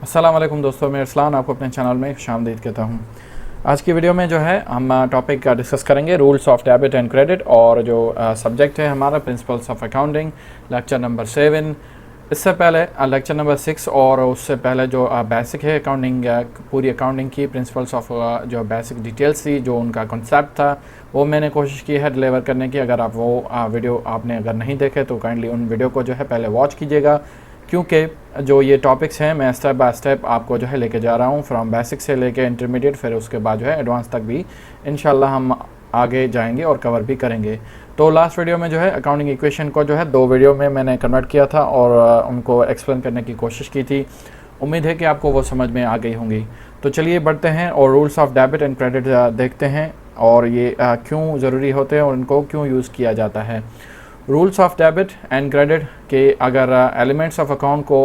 अस्सलाम वालेकुम दोस्तों, मैं अरसलान आपको अपने चैनल में खुशामदीद कहता हूँ। आज की वीडियो में जो है हम टॉपिक का डिस्कस करेंगे rules of debit and credit, और जो सब्जेक्ट है हमारा principles of accounting, lecture number 7। इससे पहले लेक्चर नंबर 6 और उससे पहले जो बेसिक है अकाउंटिंग, पूरी अकाउंटिंग की प्रिंसिपल्स ऑफ जो बेसिक डिटेल्स थी, जो उनका कॉन्सेप्ट था, वो मैंने कोशिश की है डिलीवर करने की। अगर आप वो वीडियो आपने अगर नहीं देखे तो काइंडली उन वीडियो को जो है पहले वॉच कीजिएगा, क्योंकि जो ये टॉपिक्स हैं मैं स्टेप बाय स्टेप आपको जो है लेके जा रहा हूँ, फ्रॉम बेसिक से लेके इंटरमीडिएट, फिर उसके बाद जो है एडवांस तक भी इंशाल्लाह हम आगे जाएंगे और कवर भी करेंगे। तो लास्ट वीडियो में जो है अकाउंटिंग इक्वेशन को जो है 2 वीडियो में मैंने कन्वर्ट किया था और उनको एक्सप्लेन करने की कोशिश की थी। उम्मीद है कि आपको वो समझ में आ गई होंगी। तो चलिए बढ़ते हैं और rules of debit and credit देखते हैं, और ये क्यों ज़रूरी होते हैं और इनको क्यों यूज़ किया जाता है। Rules of debit and credit के अगर एलिमेंट्स ऑफ अकाउंट को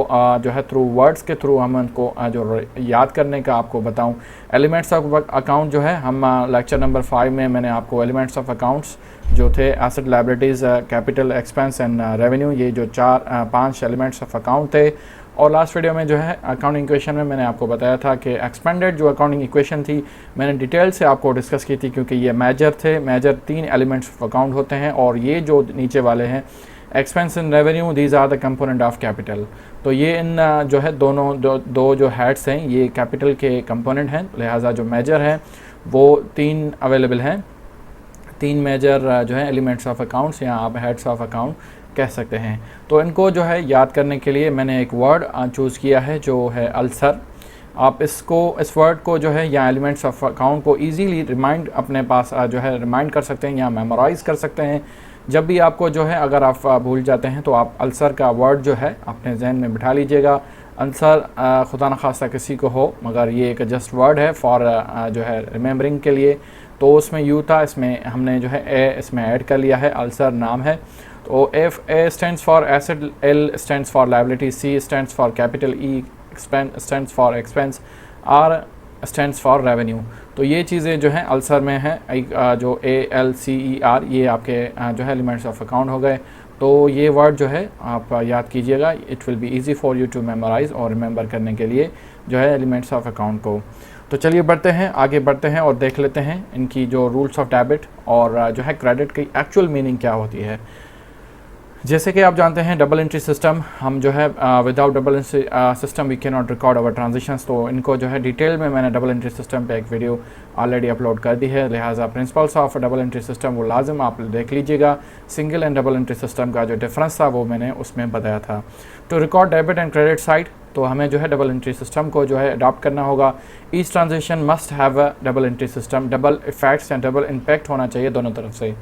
जो है थ्रू वर्ड्स के थ्रू हम उनको जो याद करने का आपको बताऊं। एलिमेंट्स ऑफ अकाउंट जो है हम लेक्चर नंबर 5 में मैंने आपको एलिमेंट्स ऑफ अकाउंट्स जो थे asset, liabilities, capital, expense and revenue, ये जो 5 एलिमेंट्स ऑफ अकाउंट थे। और लास्ट वीडियो में जो है अकाउंटिंग इक्वेशन में मैंने आपको बताया था कि एक्सपेंडेड जो अकाउंटिंग इक्वेशन थी मैंने डिटेल से आपको डिस्कस की थी, क्योंकि ये मेजर थे। मेजर 3 एलिमेंट्स ऑफ अकाउंट होते हैं, और ये जो नीचे वाले हैं expense and revenue, these are the component of capital. तो ये इन जो है दोनों दो जो हेड्स हैं ये कैपिटल के कंपोनेंट हैं, लिहाजा जो मेजर है वो 3 अवेलेबल हैं। 3 मेजर जो है एलिमेंट्स ऑफ अकाउंट्स, या आप हेड्स ऑफ अकाउंट कह सकते हैं। तो इनको जो है याद करने के लिए मैंने एक वर्ड चूज़ किया है जो है अल्सर। आप इस वर्ड को जो है या एलिमेंट्स ऑफ अकाउंट को इजीली रिमाइंड अपने पास जो है रिमाइंड कर सकते हैं या मेमोराइज़ कर सकते हैं। जब भी आपको जो है अगर आप भूल जाते हैं तो आप अल्सर का वर्ड जो है अपने जहन में बिठा लीजिएगा। अल्सर खुदा न खास्ता किसी को हो, मगर ये एक जस्ट वर्ड है फॉर जो है रिमेंबरिंग के लिए। तो उसमें यू था, इसमें हमने जो है ए इसमें ऐड कर लिया है, अल्सर नाम है। तो F A stands for asset, L stands for liability, C stands for capital, E stands for expense, R stands for revenue. तो ये चीज़ें जो हैं अल्सर में हैं, जो A L C E R, ये आपके जो है एलिमेंट्स ऑफ अकाउंट हो गए। तो ये वर्ड जो है आप याद कीजिएगा, it will be easy for you to memorize और रिमेंबर करने के लिए जो है एलिमेंट्स ऑफ अकाउंट को। तो चलिए आगे बढ़ते हैं और देख लेते हैं इनकी जो रूल्स ऑफ डेबिट और जो है क्रेडिट की एक्चुअल मीनिंग क्या होती है। जैसे कि आप जानते हैं डबल एंट्री सिस्टम, हम जो है without double entry system we can not record our transactions. तो इनको जो है डिटेल में मैंने डबल एंट्री सिस्टम पे एक वीडियो ऑलरेडी अपलोड कर दी है, लिहाजा principles of double entry system वो लाजिम आप देख लीजिएगा। Single and double entry system का जो डिफरेंस था वो मैंने उसमें बताया था। तो record debit and credit side, तो हमें जो है डबल एंट्री सिस्टम को जो है अडॉप्ट करना होगा। Each transaction must have a double entry system, double effects and double impact होना चाहिए दोनों तरफ से।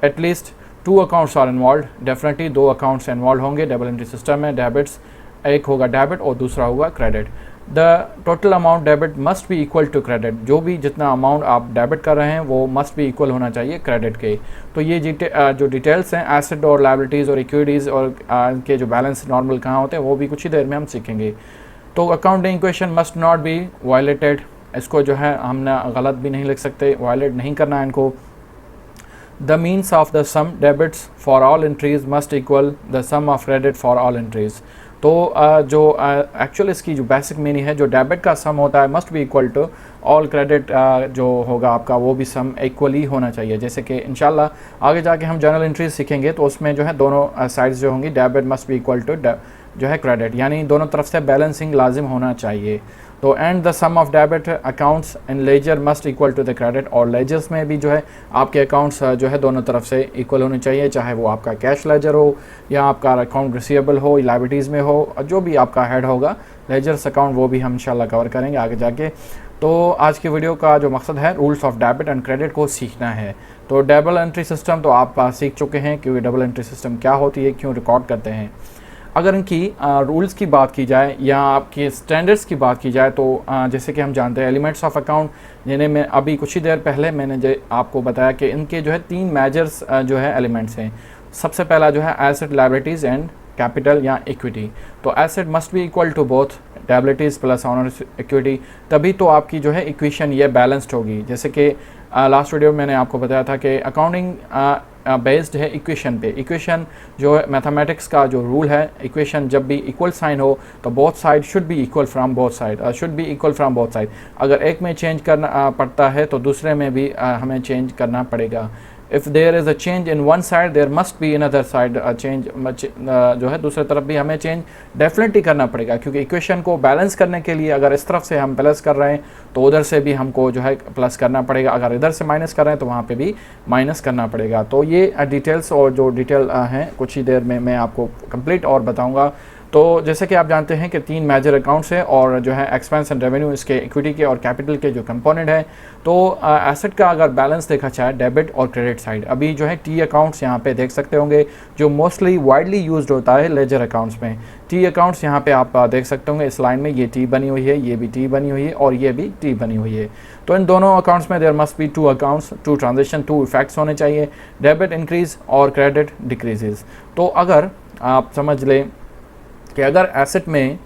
At least 2 accounts are involve, definitely 2 accounts involve होंगे डबल एंट्री सिस्टम में। डेबिट्स, एक होगा डेबिट और दूसरा होगा credit. The total amount debit must be equal to credit, जो भी जितना अमाउंट आप डेबिट कर रहे हैं वो मस्ट बी इक्वल होना चाहिए क्रेडिट के। तो ये जो डिटेल्स हैं एसेट और लायबिलिटीज़ और इक्विटीज़ और इनके जो बैलेंस नॉर्मल कहाँ होते हैं वो भी कुछ ही देर में हम सीखेंगे। तो accounting equation must not be violated, इसको जो है हमने गलत भी नहीं लिख सकते, वायलेट नहीं करना है इनको। The means of the sum debits for all entries must equal the sum of credit for all entries। तो जो एक्चुअल इसकी जो बेसिक मीनिंग है, जो डेबिट का सम होता है must be equal to all credit, जो होगा आपका वो भी सम इक्वली होना चाहिए। जैसे कि इंशाल्लाह आगे जाके हम जर्नल एंट्रीज सीखेंगे तो उसमें जो है दोनों साइड्स जो होंगी debit must be equal to जो है क्रेडिट, यानी दोनों तरफ से बैलेंसिंग लाजिम होना चाहिए। तो and the sum of debit accounts in ledger must equal to the credit, और लेजर्स में भी जो है आपके अकाउंट्स जो है दोनों तरफ से इक्वल होने चाहिए, चाहे वो आपका कैश लेजर हो या आपका अकाउंट रिसीवेबल हो, लायबिलिटीज़ में हो, जो भी आपका हेड होगा लेजर्स अकाउंट, वो भी हम इंशाल्लाह कवर करेंगे आगे जाके। तो आज की वीडियो का जो मकसद है rules of debit and credit को सीखना है। तो डबल एंट्री सिस्टम तो आप सीख चुके हैं कि डबल एंट्री सिस्टम क्या होती है, क्यों रिकॉर्ड करते हैं। अगर इनकी रूल्स की बात की जाए या आपके स्टैंडर्ड्स की बात की जाए तो जैसे कि हम जानते हैं एलिमेंट्स ऑफ अकाउंट, जिन्हें मैं अभी कुछ ही देर पहले मैंने आपको बताया कि इनके जो है 3 मेजर्स जो है एलिमेंट्स हैं। सबसे पहला जो है एसेट, लायबिलिटीज़ एंड कैपिटल या इक्विटी। तो asset must be equal to both liabilities plus owner equity, तभी तो आपकी जो है इक्वेशन ये बैलेंस्ड होगी। जैसे कि लास्ट वीडियो में मैंने आपको बताया था कि अकाउंटिंग बेस्ड है इक्वेशन पे। इक्वेशन जो है मैथमेटिक्स का जो रूल है, इक्वेशन जब भी इक्वल साइन हो तो both side should be equal from both side, should be equal from both side. अगर एक में चेंज करना पड़ता है तो दूसरे में भी हमें चेंज करना पड़ेगा। If there is a change in one side there must be in other side change, जो है दूसरे तरफ भी हमें चेंज डेफिनेटली करना पड़ेगा, क्योंकि इक्वेशन को बैलेंस करने के लिए अगर इस तरफ से हम प्लस कर रहे हैं तो उधर से भी हमको जो है प्लस करना पड़ेगा, अगर इधर से माइनस कर रहे हैं तो वहाँ पे भी माइनस करना पड़ेगा। तो ये डिटेल्स और जो डिटेल हैं कुछ ही देर में मैं आपको कंप्लीट और बताऊँगा। तो जैसे कि आप जानते हैं कि 3 मेजर अकाउंट्स हैं और जो है एक्सपेंस एंड रेवेन्यू इसके इक्विटी के और कैपिटल के जो कंपोनेंट है। तो एसेट का अगर बैलेंस देखा जाए डेबिट और क्रेडिट साइड, अभी जो है टी अकाउंट्स यहाँ पे देख सकते होंगे जो मोस्टली वाइडली यूज्ड होता है लेजर अकाउंट्स में। टी अकाउंट्स यहाँ पे आप देख सकते होंगे इस लाइन में, ये टी बनी हुई है, ये भी टी बनी हुई है और ये भी टी बनी हुई है। तो इन दोनों अकाउंट्स में there must be 2 accounts, 2 transaction, 2 effects होने चाहिए, डेबिट इंक्रीज और क्रेडिट डिक्रीजेज। तो अगर आप समझ लें कि अगर एसेट में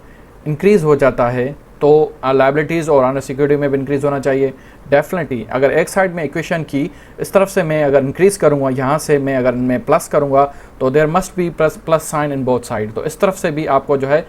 इंक्रीज़ हो जाता है तो लायबिलिटीज़ और ऑनर सिक्योरिटी में भी इंक्रीज़ होना चाहिए डेफिनेटली। अगर एक साइड में इक्वेशन की इस तरफ से मैं अगर इंक्रीज़ करूँगा, यहाँ से मैं अगर मैं प्लस करूँगा तो there must be plus sign in both side. तो इस तरफ से भी आपको जो है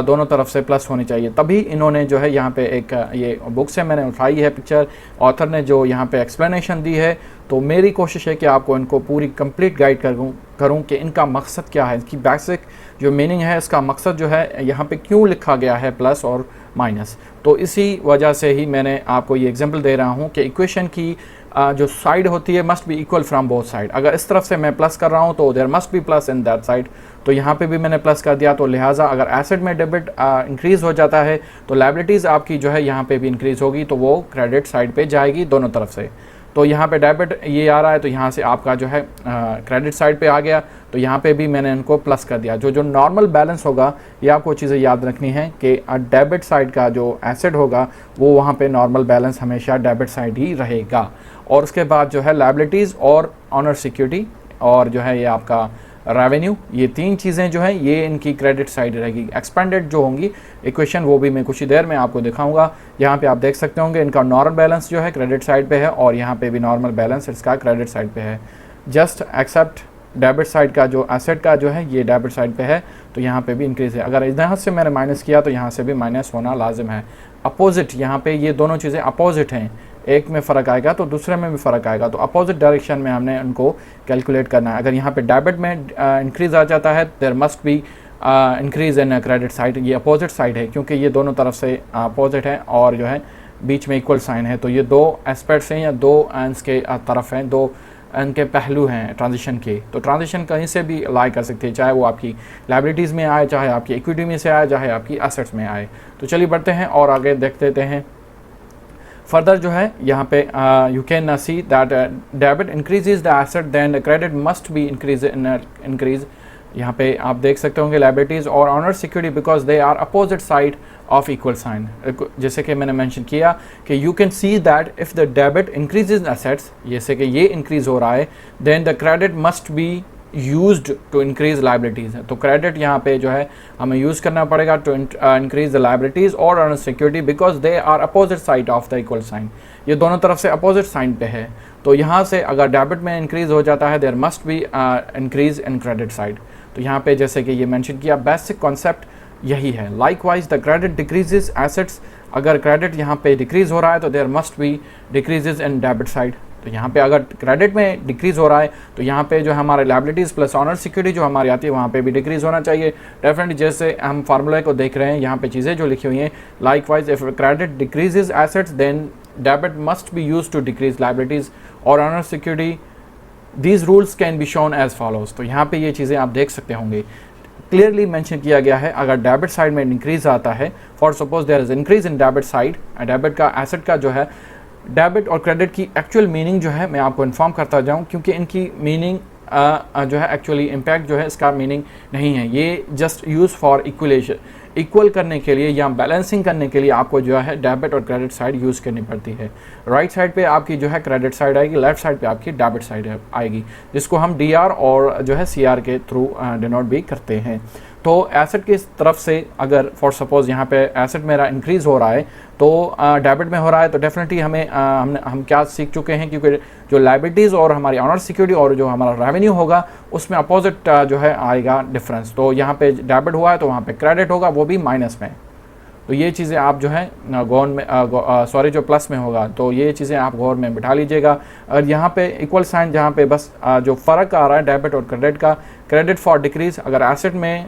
दोनों तरफ से प्लस होनी चाहिए। तभी इन्होंने जो है यहाँ पे एक ये बुक से मैंने उठाई है पिक्चर, ऑथर ने जो यहाँ पे एक्सप्लेनेशन दी है। तो मेरी कोशिश है कि आपको इनको पूरी कंप्लीट गाइड करूँ कि इनका मकसद क्या है, इसकी बेसिक जो मीनिंग है, इसका मकसद जो है यहाँ पे क्यों लिखा गया है प्लस और माइनस। तो इसी वजह से ही मैंने आपको ये एग्जांपल दे रहा हूँ कि इक्वेशन की जो साइड होती है must be equal from both side. अगर इस तरफ से मैं प्लस कर रहा हूँ तो there must be plus in that side. तो यहाँ पे भी मैंने प्लस कर दिया। तो लिहाजा अगर एसेट में डेबिट इंक्रीज़ हो जाता है तो लायबिलिटीज़ आपकी जो है यहाँ पे भी इंक्रीज़ होगी, तो वो क्रेडिट साइड पे जाएगी दोनों तरफ से। तो यहाँ पे डेबिट ये आ रहा है तो यहाँ से आपका जो है क्रेडिट साइड पे आ गया, तो यहाँ पे भी मैंने इनको प्लस कर दिया। जो नॉर्मल बैलेंस होगा, ये आपको चीज़ें याद रखनी है कि डेबिट साइड का जो एसेट होगा वो वहाँ पे नॉर्मल बैलेंस हमेशा डेबिट साइड ही रहेगा। और उसके बाद जो है लायबिलिटीज़ और ऑनर सिक्योरिटी और जो है ये आपका रेवेन्यू, ये 3 चीज़ें जो है ये इनकी क्रेडिट साइड रहेगी। एक्सपेंडेड जो होंगी इक्वेशन वो भी मैं कुछ ही देर में आपको दिखाऊंगा। यहाँ पे आप देख सकते होंगे इनका नॉर्मल बैलेंस जो है क्रेडिट साइड पे है और यहाँ पे भी नॉर्मल बैलेंस इसका क्रेडिट साइड पे है। जस्ट एक्सेप्ट डेबिट साइड का जो एसेट का जो है ये डेबिट साइड पे है, तो यहाँ पे भी इंक्रीज़ है। अगर यहाँ से मैंने माइनस किया तो यहाँ से भी माइनस होना लाजिम है। अपोजिट यहाँ पे ये दोनों चीज़ें अपोजिट हैं, एक में फ़र्क आएगा तो दूसरे में भी फ़र्क आएगा। तो अपोजिट डायरेक्शन में हमने उनको कैलकुलेट करना है। अगर यहाँ पे डेबिट में इंक्रीज़ आ जाता है there must be increase in credit side, ये अपोजिट साइड है क्योंकि ये दोनों तरफ से अपोजिट है और जो है बीच में इक्वल साइन है। तो ये 2 एस्पेक्ट्स हैं या 2 एंड्स के तरफ हैं, 2 इनके पहलू हैं ट्रांजिशन के। तो ट्रांजिशन कहीं से भी लाई कर सकते हैं, चाहे वो आपकी लायबिलिटीज़ में आए, चाहे आपकी इक्विटी में से आए, चाहे आपकी एसेट्स में आए। तो चलिए बढ़ते हैं और आगे देख लेते हैं। फर्दर जो है यहाँ पे you can see that debit increases the asset then the credit must be increase. यहाँ पे आप देख सकते होंगे लायबिलिटीज़ और owner security because they are opposite side of equal sign. जैसे कि मैंने मेंशन किया कि you can see that if the debit increases assets, जैसे कि ये इंक्रीज़ हो रहा है, then the credit must be used to increase liabilities. तो क्रेडिट यहाँ पे जो है हमें यूज़ करना पड़ेगा टू इंक्रीज द लायबिलिटीज़ और owner security because they are opposite side of the equal sign. ये दोनों तरफ से अपोजिट साइन पे है। तो यहाँ से अगर डेबिट में इंक्रीज़ हो जाता है there must be increase in credit side. तो यहाँ पे जैसे कि ये मेंशन किया बेसिक कॉन्सेप्ट यही है। Likewise the credit decreases assets, अगर क्रेडिट यहाँ पे डिक्रीज़ हो रहा है तो there must be decreases in debit side. तो यहाँ पे अगर क्रेडिट में डिक्रीज़ हो रहा है तो यहाँ पे जो हमारे लायबिलिटीज़ प्लस ऑनर सिक्योरिटी जो हमारी आती है वहाँ पे भी डिक्रीज़ होना चाहिए डेफिनेटली। जैसे हम फार्मूला को देख रहे हैं यहाँ पे चीज़ें जो लिखी हुई हैं, likewise if credit decreases assets then debit must be used to decrease liabilities और owner security. These rules can be shown as follows. तो यहाँ पे ये चीज़ें आप देख सकते होंगे, क्लियरली मेंशन किया गया है। अगर डेबिट साइड में इंक्रीज आता है, for suppose there is increase in debit side, debit का एसेट का जो है डेबिट और क्रेडिट की एक्चुअल मीनिंग जो है मैं आपको इन्फॉर्म करता जाऊं, क्योंकि इनकी मीनिंग जो है एक्चुअली इम्पैक्ट जो है इसका मीनिंग नहीं है। ये जस्ट यूज़ फॉर इक्वलेशन, इक्वल करने के लिए या बैलेंसिंग करने के लिए आपको जो है डेबिट और क्रेडिट साइड यूज़ करनी पड़ती है। राइट साइड पे आपकी जो है क्रेडिट साइड आएगी, लेफ्ट साइड पे आपकी डेबिट साइड आएगी, जिसको हम DR और जो है CR के थ्रू डिनोट भी करते हैं। तो एसेट की तरफ से अगर फॉर सपोज यहाँ पे एसेट मेरा इंक्रीज़ हो रहा है तो डेबिट में हो रहा है, तो डेफिनेटली हम क्या सीख चुके हैं, क्योंकि जो लाइबिलिटीज़ और हमारी ऑनर सिक्योरिटी और जो हमारा रेवेन्यू होगा उसमें अपोजिट जो है आएगा डिफरेंस। तो यहाँ पे डेबिट हुआ है तो वहाँ पे क्रेडिट होगा, वो भी माइनस में। तो ये चीज़ें आप जो है गौर में सॉरी जो प्लस में होगा, तो ये चीज़ें आप गौर में बिठा लीजिएगा। और यहाँ पे इक्वल साइन जहाँ पे बस जो फ़र्क आ रहा है डेबिट और क्रेडिट का, क्रेडिट फॉर डिक्रीज़, अगर एसेट में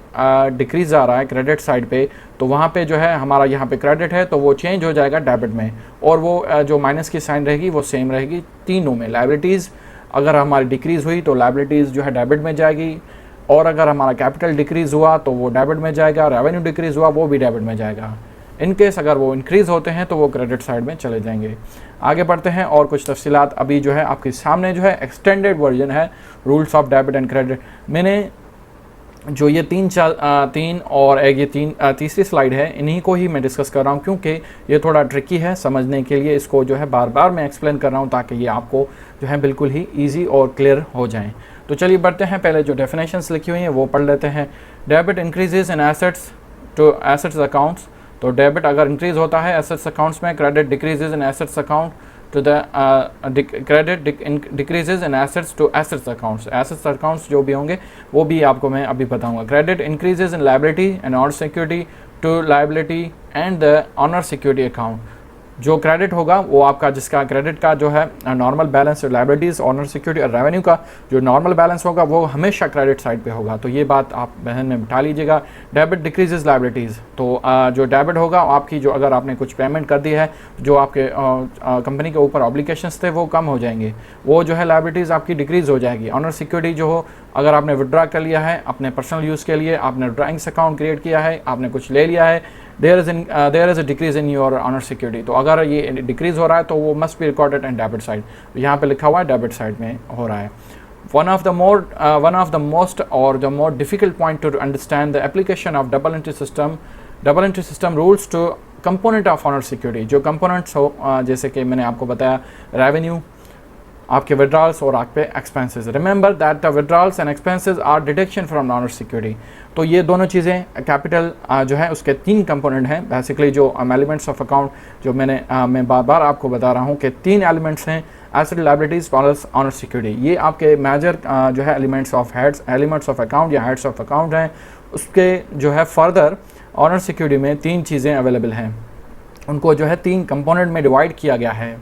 डिक्रीज़ आ रहा है क्रेडिट साइड पे, तो वहाँ पे जो है हमारा यहाँ पे क्रेडिट है तो वो चेंज हो जाएगा डेबिट में, और वो जो माइनस की साइन रहेगी वो सेम रहेगी तीनों में। लाइबिलिटीज़ अगर हमारी डिक्रीज़ हुई तो लाइबिलिटीज़ जो है डेबिट में जाएगी, और अगर हमारा कैपिटल डिक्रीज़ हुआ तो वो डेबिट में जाएगा, रेवेन्यू डिक्रीज़ हुआ वो भी डेबिट में जाएगा। इन केस अगर वो इंक्रीज़ होते हैं तो वो क्रेडिट साइड में चले जाएंगे। आगे बढ़ते हैं और कुछ तफसीलात अभी जो है आपके सामने जो है एक्सटेंडेड वर्जन है rules of debit and credit. मैंने जो ये तीन और एक ये तीसरी स्लाइड है, इन्हीं को ही मैं डिस्कस कर रहा हूँ, क्योंकि ये थोड़ा ट्रिकी है समझने के लिए। इसको जो है बार बार मैं एक्सप्लेन कर रहा हूँ ताकि ये आपको जो है बिल्कुल ही ईजी और क्लियर हो जाएँ। तो चलिए बढ़ते हैं, पहले जो डेफिनेशंस लिखी हुई हैं वो पढ़ लेते हैं। Debit increases in assets to assets accounts, तो डेबिट अगर इंक्रीज़ होता है एसेट्स अकाउंट्स में, credit decreases in assets account to the credit decreases in assets to assets accounts. Assets accounts जो भी होंगे वो भी आपको मैं अभी बताऊंगा। Credit increases in liability and owner security to liability and the owner security account. जो क्रेडिट होगा वो आपका, जिसका क्रेडिट का जो है normal balance, liabilities, honour security और रेवेन्यू का जो नॉर्मल बैलेंस होगा वो हमेशा क्रेडिट साइड पे होगा। तो ये बात आप बहन में बिठा लीजिएगा। डेबिट डिक्रीजेज लायबिलिटीज़, तो जो डेबिट होगा आपकी, जो अगर आपने कुछ पेमेंट कर दी है, जो आपके कंपनी के ऊपर ऑब्लिगेशंस थे वो कम हो जाएंगे, वो जो है लायबिलिटीज़ आपकी डिक्रीज़ हो जाएगी। ऑनर सिक्योरिटी जो हो, अगर आपने विड्रा कर लिया है अपने पर्सनल यूज़ के लिए, आपने ड्राइंग्स अकाउंट क्रिएट किया है, आपने कुछ ले लिया है, there is a decrease in your owner security. तो अगर ये डिक्रीज हो रहा है तो वो must be recorded in debit side. यहाँ पे लिखा हुआ है डेबिट साइड में हो रहा है। one of the most or the more difficult point to understand the application of double entry system rules to component of honor security। जो components हो, जैसे कि मैंने आपको बताया, रेवेन्यू, आपके विड्रॉल्स और आपके expenses. Remember that the withdrawals and expenses are deduction from owner security. तो ये दोनों चीज़ें, कैपिटल जो है उसके तीन कंपोनेंट हैं बेसिकली, जो एलिमेंट्स ऑफ अकाउंट, जो मैं बार बार आपको बता रहा हूँ कि तीन एलिमेंट्स हैं, asset, liabilities plus owner security. ये आपके मेजर जो है एलिमेंट्स ऑफ अकाउंट या हेड्स ऑफ अकाउंट हैं। उसके जो है फर्दर ऑनर सिक्योरिटी में तीन चीज़ें अवेलेबल हैं, उनको जो है तीन कंपोनेंट में डिवाइड किया गया है।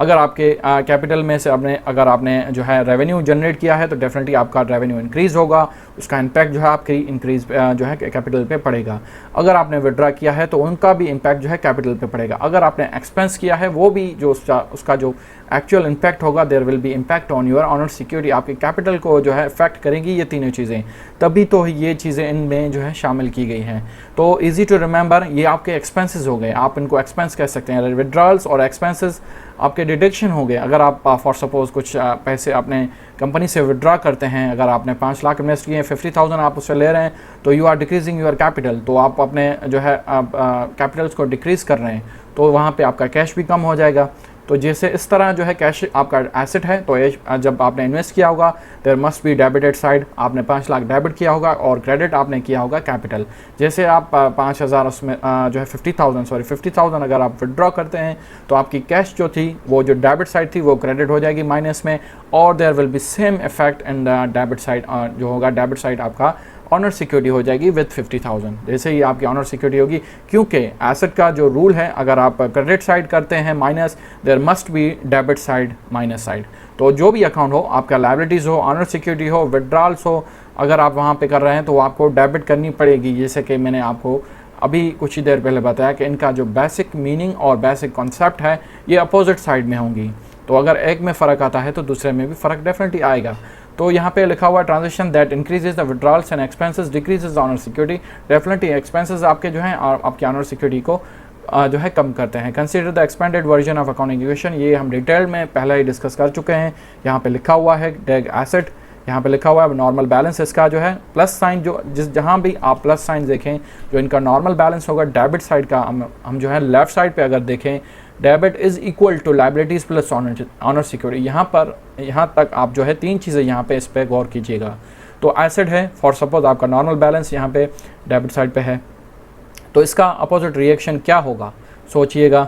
अगर आपके कैपिटल में से अगर आपने जो है रेवेन्यू जनरेट किया है तो डेफिनेटली आपका रेवेन्यू इंक्रीज़ होगा, उसका इम्पैक्ट जो है आपकी इंक्रीज़ जो है कैपिटल पे पड़ेगा। अगर आपने विड्रा किया है तो उनका भी इम्पैक्ट जो है कैपिटल पे पड़ेगा। अगर आपने एक्सपेंस किया है वो भी जो उसका जो एक्चुअल इम्पैक्ट होगा, there will be impact on your owner security. आपके कैपिटल को जो है इफेक्ट करेंगी ये तीनों चीज़ें, तभी तो ये चीज़ें इनमें जो है शामिल की गई हैं। तो ईजी टू रिमेंबर, ये आपके एक्सपेंसेस हो गए, आप इनको एक्सपेंस कह सकते हैं। विड्रॉल्स और एक्सपेंसेस आपके डिडक्शन हो गए। अगर आप फॉर सपोज कुछ पैसे आपने कंपनी से विड्रॉ करते हैं, अगर आपने 5 लाख इन्वेस्ट किए हैं, 50,000 आप उससे ले रहे हैं, तो you are decreasing your capital. तो आप अपने जो है कैपिटल्स को डिक्रीज़ कर रहे हैं, तो वहाँ पे आपका कैश भी कम हो जाएगा। तो जैसे इस तरह जो है कैश आपका एसेट है, तो जब आपने इन्वेस्ट किया होगा there must be debited side, आपने 5 लाख डेबिट किया होगा और क्रेडिट आपने किया होगा कैपिटल। जैसे आप 5,000 उसमें जो है 50,000 अगर आप विड्रॉ करते हैं तो आपकी कैश जो थी वो जो डेबिट साइड थी वो क्रेडिट हो जाएगी माइनस में, और there will be same effect in the debit side. जो होगा डेबिट साइड आपका ऑनर सिक्योरिटी हो जाएगी विद 50,000, जैसे ही आपकी ऑनर सिक्योरिटी होगी। क्योंकि एसेट का जो रूल है, अगर आप क्रेडिट साइड करते हैं minus, there must be debit side minus side. तो जो भी अकाउंट हो, आपका लायबिलिटीज़ हो, ऑनर सिक्योरिटी हो, विड्रॉल्स हो, अगर आप वहाँ पे कर रहे हैं तो आपको डेबिट करनी पड़ेगी। जैसे कि मैंने आपको अभी कुछ ही देर पहले बताया कि इनका जो बेसिक मीनिंग और बेसिक कॉन्सेप्ट है ये अपोजिट साइड में होंगी। तो अगर एक में फ़र्क आता है तो दूसरे में भी फ़र्क डेफिनेटली आएगा। तो यहाँ पे लिखा हुआ transaction that increases the withdrawals and expenses decreases owner security. Definitely expenses आपके जो हैं आपकी ऑनर सिक्योरिटी को जो है कम करते हैं। Consider the expanded version of accounting equation, ये हम डिटेल में पहले ही डिस्कस कर चुके हैं। यहाँ पे लिखा हुआ है डेग एसेट, यहाँ पे लिखा हुआ है नॉर्मल बैलेंस, इसका जो है प्लस साइन, जो जहाँ भी आप प्लस साइन देखें, जो इनका नॉर्मल बैलेंस होगा डेबिट साइड का, हम जो है लेफ्ट साइड पे अगर देखें, debit is equal to liabilities plus owner security. यहाँ तक आप जो है तीन चीज़ें यहाँ पे इस पर गौर कीजिएगा। तो एसेट है, फॉर सपोज आपका नॉर्मल बैलेंस यहाँ पे डेबिट साइड पे है, तो इसका अपोजिट रिएक्शन क्या होगा सोचिएगा।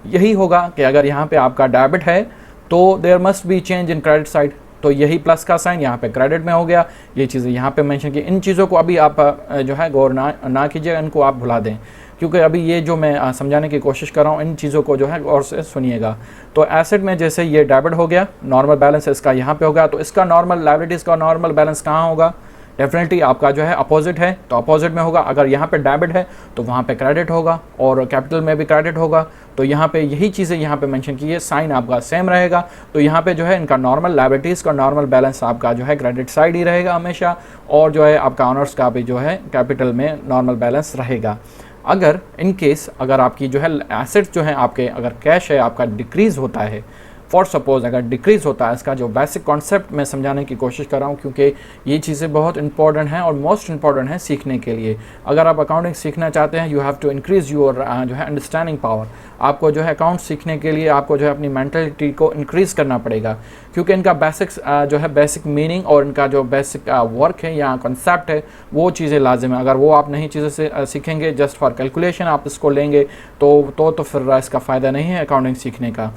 यही होगा कि अगर यहाँ पे आपका डेबिट है तो there must be change in credit side, तो यही प्लस का साइन यहाँ पे क्रेडिट में हो गया। ये चीज़ें यहाँ पे मेंशन की, इन चीज़ों को अभी आप जो है गौर ना कीजिए, इनको आप भुला दें, क्योंकि अभी ये जो मैं समझाने की कोशिश कर रहा हूँ इन चीज़ों को जो है गौर से सुनिएगा। तो एसेट में जैसे ये डेबिट हो गया, नॉर्मल बैलेंस इसका यहाँ पे हो गया, तो इसका नॉर्मल लायबिलिटीज़ का नॉर्मल बैलेंस कहाँ होगा, डेफिनेटली आपका जो है अपोजिट है तो अपोजिट में होगा। अगर यहाँ पे डेबिट है तो वहाँ पे क्रेडिट होगा, और कैपिटल में भी क्रेडिट होगा। तो यहाँ पे यही चीज़ें यहाँ पे मेंशन की है, साइन आपका सेम रहेगा। तो यहाँ पे जो है इनका नॉर्मल लायबिलिटीज़ का नॉर्मल बैलेंस आपका जो है क्रेडिट साइड ही रहेगा हमेशा, और जो है आपका ऑनर्स का भी जो है कैपिटल में नॉर्मल बैलेंस रहेगा। अगर इन केस अगर आपकी जो है एसेट जो है आपके, अगर कैश है आपका डिक्रीज़ होता है, फॉर सपोज अगर डिक्रीज़ होता है, इसका जो बेसिक कॉन्सेप्ट मैं समझाने की कोशिश कर रहा हूँ, क्योंकि ये चीज़ें बहुत इंपॉर्टेंट हैं और मोस्ट इंपॉर्टेंट हैं सीखने के लिए। अगर आप अकाउंटिंग सीखना चाहते हैं, you have to increase your जो है अंडरस्टैंडिंग पावर। आपको जो है अकाउंट सीखने के लिए आपको जो है अपनी मेंटलिटी को इंक्रीज़ करना पड़ेगा, क्योंकि इनका बेसिक्स जो है बेसिक मीनिंग और इनका जो बेसिक वर्क है या कॉन्सेप्ट है, वो चीज़ें लाजिम है। अगर वो आप नहीं चीज़ें से सीखेंगे, जस्ट फॉर कैलकुलेशन आप इसको लेंगे तो फिर इसका फ़ायदा नहीं है अकाउंटिंग सीखने का।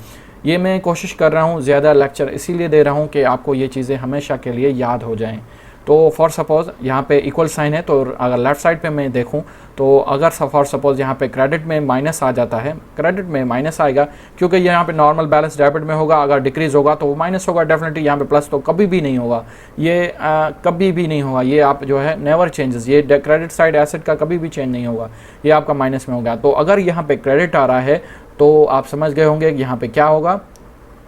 ये मैं कोशिश कर रहा हूँ ज़्यादा लेक्चर इसीलिए दे रहा हूँ कि आपको ये चीज़ें हमेशा के लिए याद हो जाएं। तो फॉर सपोज़ यहाँ पे इक्वल साइन है, तो अगर लेफ़्ट साइड पे मैं देखूँ तो अगर फॉर सपोज़ यहाँ पे क्रेडिट में माइनस आ जाता है, क्रेडिट में माइनस आएगा क्योंकि यहाँ पे नॉर्मल बैलेंस डेबिट में होगा, अगर डिक्रीज़ होगा तो वो माइनस होगा डेफिनेटली। यहाँ पे प्लस तो कभी भी नहीं होगा, ये कभी भी नहीं होगा, ये आप जो है नेवर चेंजेस, ये क्रेडिट साइड एसेट का कभी भी चेंज नहीं होगा, ये आपका माइनस में होगा। तो अगर यहाँ पे क्रेडिट आ रहा है तो आप समझ गए होंगे कि यहाँ पे क्या होगा।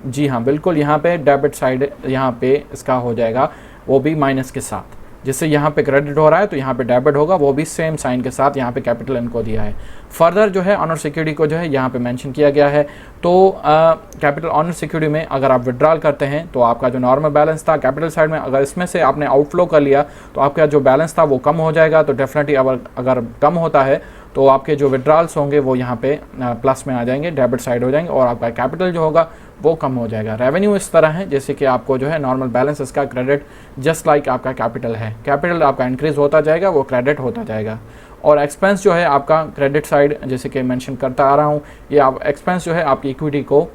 जी हाँ, बिल्कुल, यहाँ पे डेबिट साइड यहाँ पे इसका हो जाएगा वो भी माइनस के साथ, जिससे यहाँ पे क्रेडिट हो रहा है तो यहाँ पे डेबिट होगा, वो भी सेम साइन के साथ। यहाँ पे कैपिटल इनको दिया है। फर्दर जो है ऑनर सिक्योरिटी को जो है यहाँ पे मेंशन किया गया है। तो कैपिटल ऑनर सिक्योरिटी में अगर आप विड्रॉल करते हैं तो आपका जो नॉर्मल बैलेंस था कैपिटल साइड में, अगर इसमें से आपने आउटफ्लो कर लिया तो आपका जो बैलेंस था वो कम हो जाएगा। तो डेफिनेटली अगर कम होता है तो आपके जो विड्रॉल्स होंगे वो यहाँ पे प्लस में आ जाएंगे, डेबिट साइड हो जाएंगे, और आपका कैपिटल जो होगा वो कम हो जाएगा। रेवेन्यू इस तरह है जैसे कि आपको जो है नॉर्मल बैलेंस इसका क्रेडिट जस्ट लाइक आपका कैपिटल है, कैपिटल आपका इंक्रीज होता जाएगा, वो क्रेडिट होता जाएगा। और एक्सपेंस जो है आपका क्रेडिट साइड, जैसे कि मेंशन करता आ रहा हूँ, ये आप एक्सपेंस जो है आपकी इक्विटी को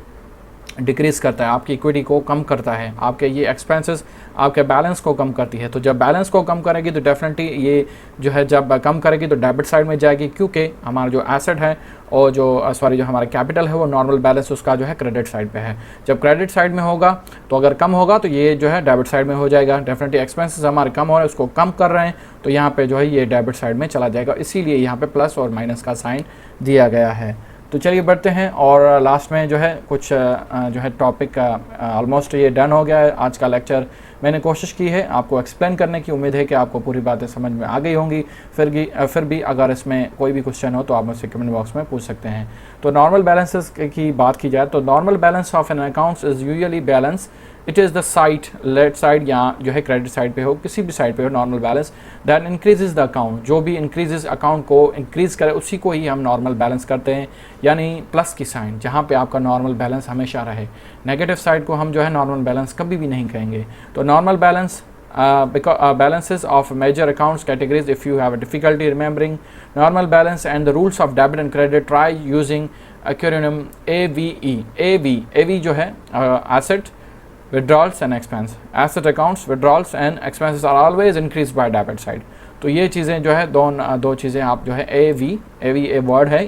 डिक्रीज़ करता है, आपकी इक्विटी को कम करता है, आपके ये एक्सपेंसेस आपके बैलेंस को कम करती है। तो जब बैलेंस को कम करेगी तो डेफिनेटली ये जो है जब कम करेगी तो डेबिट साइड में जाएगी, क्योंकि हमारा जो एसेट है और जो हमारा कैपिटल है वो नॉर्मल बैलेंस उसका जो है क्रेडिट साइड पे है। जब क्रेडिट साइड में होगा तो अगर कम होगा तो ये जो है डेबिट साइड में हो जाएगा। डेफिनेटली एक्सपेंसेस हमारे कम हो रहे हैं, उसको कम कर रहे हैं, तो यहाँ पे जो है ये डेबिट साइड में चला जाएगा, इसीलिए यहाँ पे प्लस और माइनस का साइन दिया गया है। तो चलिए बढ़ते हैं, और लास्ट में जो है कुछ जो है टॉपिक ऑलमोस्ट ये डन हो गया है। आज का लेक्चर मैंने कोशिश की है आपको एक्सप्लेन करने की, उम्मीद है कि आपको पूरी बातें समझ में आ गई होंगी। फिर भी अगर इसमें कोई भी क्वेश्चन हो तो आप मुझसे कमेंट बॉक्स में पूछ सकते हैं। तो नॉर्मल बैलेंसेस की बात की जाए तो normal balance of an accounts is usually balance it is the side, left side या जो है क्रेडिट साइड पे हो, किसी भी साइड पे हो, normal balance that increases the account, जो भी इंक्रीजेज अकाउंट को इंक्रीज़ करे उसी को ही हम नॉर्मल बैलेंस करते हैं, यानी प्लस की साइन, जहाँ पे आपका नॉर्मल बैलेंस हमेशा रहे। नेगेटिव साइड को हम जो है नॉर्मल बैलेंस कभी भी नहीं कहेंगे। तो normal balance balances of major accounts categories. If you have a difficulty remembering normal balance and the rules of debit and credit, try using acronym AVE. AV जो है asset, withdrawals and expense. Asset accounts, withdrawals and expenses are always increased by debit side. तो ये चीज़ें जो है दो चीज़ें आप जो है AV ए वर्ड है,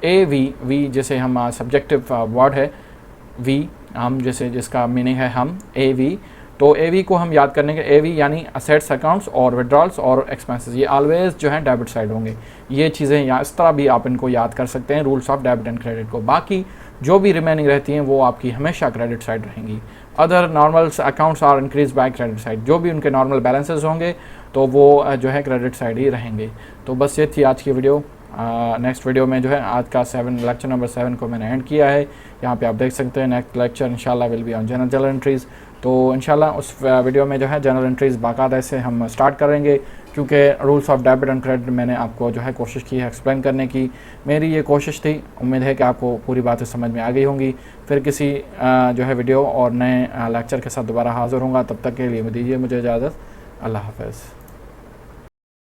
AV जैसे हम सब्जेक्टिव वर्ड है, V हम जैसे जिसका मीनिंग है हम AV, तो AV को हम याद करने के AV यानी असेट्स अकाउंट्स और विड्रॉल्स और एक्सपेंसेस, ये ऑलवेज जो है डेबिट साइड होंगे। ये चीज़ें या इस तरह भी आप इनको याद कर सकते हैं, rules of debit and credit को। बाकी जो भी रिमेनिंग रहती हैं वो आपकी हमेशा क्रेडिट साइड रहेंगी। Other normal accounts are increase by credit side, जो भी उनके नॉर्मल बैलेंसेस होंगे तो वो जो है क्रेडिट साइड ही रहेंगे। तो बस ये थी आज की वीडियो। नेक्स्ट वीडियो में जो है आज का लेक्चर नंबर 7 को मैंने एंड किया है। यहाँ पे आप देख सकते हैं नेक्स्ट लेक्चर इंशाल्लाह will be on general entries. तो इंशाल्लाह उस वीडियो में जो है जनरल एंट्रीज़ बाकायदा से हम स्टार्ट करेंगे, क्योंकि rules of debit and credit मैंने आपको जो है कोशिश की है एक्सप्लेन करने की। मेरी ये कोशिश थी, उम्मीद है कि आपको पूरी बातें समझ में आ गई होंगी। फिर किसी जो है वीडियो और नए लेक्चर के साथ दोबारा हाज़िर होंगे, तब तक के लिए दीजिए मुझे इजाज़त। अल्लाह हाफ़िज़।